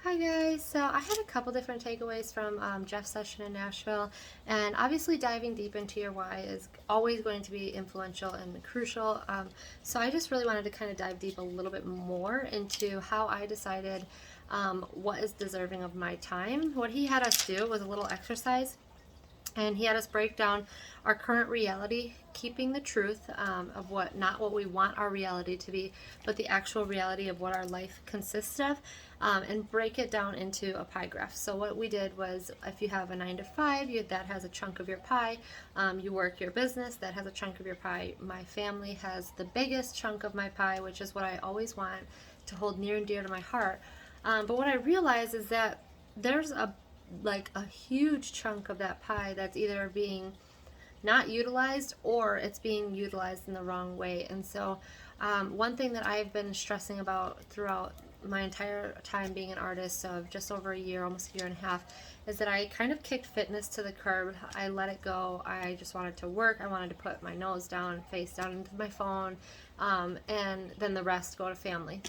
Hi guys, so I had a couple different takeaways from Jeff's session in Nashville, and obviously diving deep into your why is always going to be influential and crucial. So I just really wanted to kind of dive deep a little bit more into how I decided what is deserving of my time. What he had us do was a little exercise, and he had us break down our current reality, keeping the truth of what, not what we want our reality to be, but the actual reality of what our life consists of, and break it down into a pie graph. So what we did was, if you have a 9 to 5, that has a chunk of your pie. You work your business, that has a chunk of your pie. My family has the biggest chunk of my pie, which is what I always want to hold near and dear to my heart. But what I realized is that there's a huge chunk of that pie that's either being not utilized or it's being utilized in the wrong way. And so one thing that I've been stressing about throughout my entire time being an artist, of just over a year, almost a year and a half, is that I kind of kicked fitness to the curb. I let it go. I just wanted to work. I wanted to put my nose down, face down into my phone, and then the rest go to family.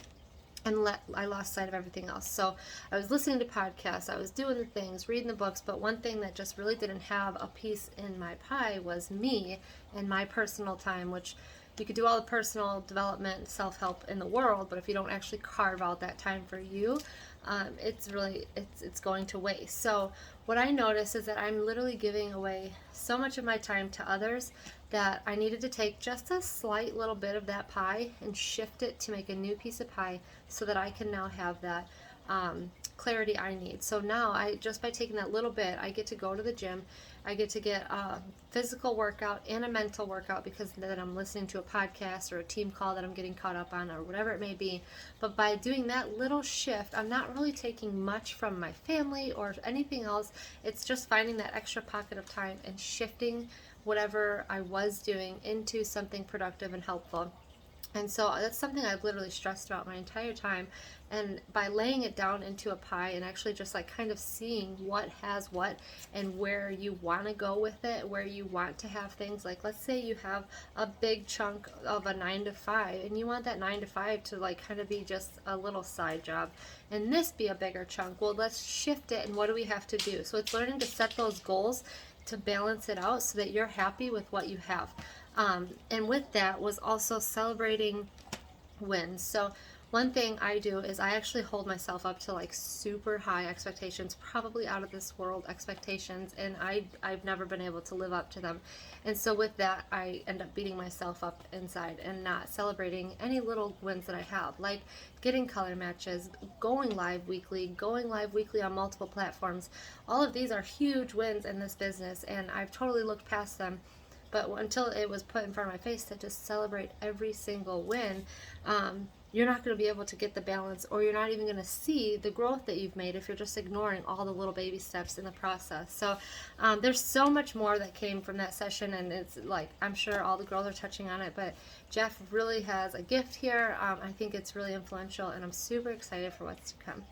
And I lost sight of everything else. So I was listening to podcasts, I was doing the things, reading the books, but one thing that just really didn't have a piece in my pie was me and my personal time, which you could do all the personal development, self-help in the world, but if you don't actually carve out that time for you, it's going to waste. So what I noticed is that I'm literally giving away so much of my time to others that I needed to take just a slight little bit of that pie and shift it to make a new piece of pie so that I can now have that clarity I need. So now just by taking that little bit, I get to go to the gym. I get to get a physical workout and a mental workout, because then I'm listening to a podcast or a team call that I'm getting caught up on, or whatever it may be. But by doing that little shift, I'm not really taking much from my family or anything else. It's just finding that extra pocket of time and shifting whatever I was doing into something productive and helpful. And so that's something I've literally stressed about my entire time. And by laying it down into a pie and actually just like kind of seeing what has what and where you want to go with it, where you want to have things, like let's say you have a big chunk of a 9 to 5 and you want that 9 to 5 to like kind of be just a little side job and this be a bigger chunk. Well, let's shift it, and what do we have to do? So it's learning to set those goals to balance it out so that you're happy with what you have. And with that was also celebrating wins. So one thing I do is I actually hold myself up to like super high expectations, probably out of this world expectations, and I've never been able to live up to them. And so with that, I end up beating myself up inside and not celebrating any little wins that I have, like getting color matches, going live weekly on multiple platforms. All of these are huge wins in this business, and I've totally looked past them. But until it was put in front of my face to just celebrate every single win, you're not going to be able to get the balance, or you're not even going to see the growth that you've made if you're just ignoring all the little baby steps in the process. So there's so much more that came from that session, and it's like, I'm sure all the girls are touching on it, but Jeff really has a gift here. I think it's really influential, and I'm super excited for what's to come.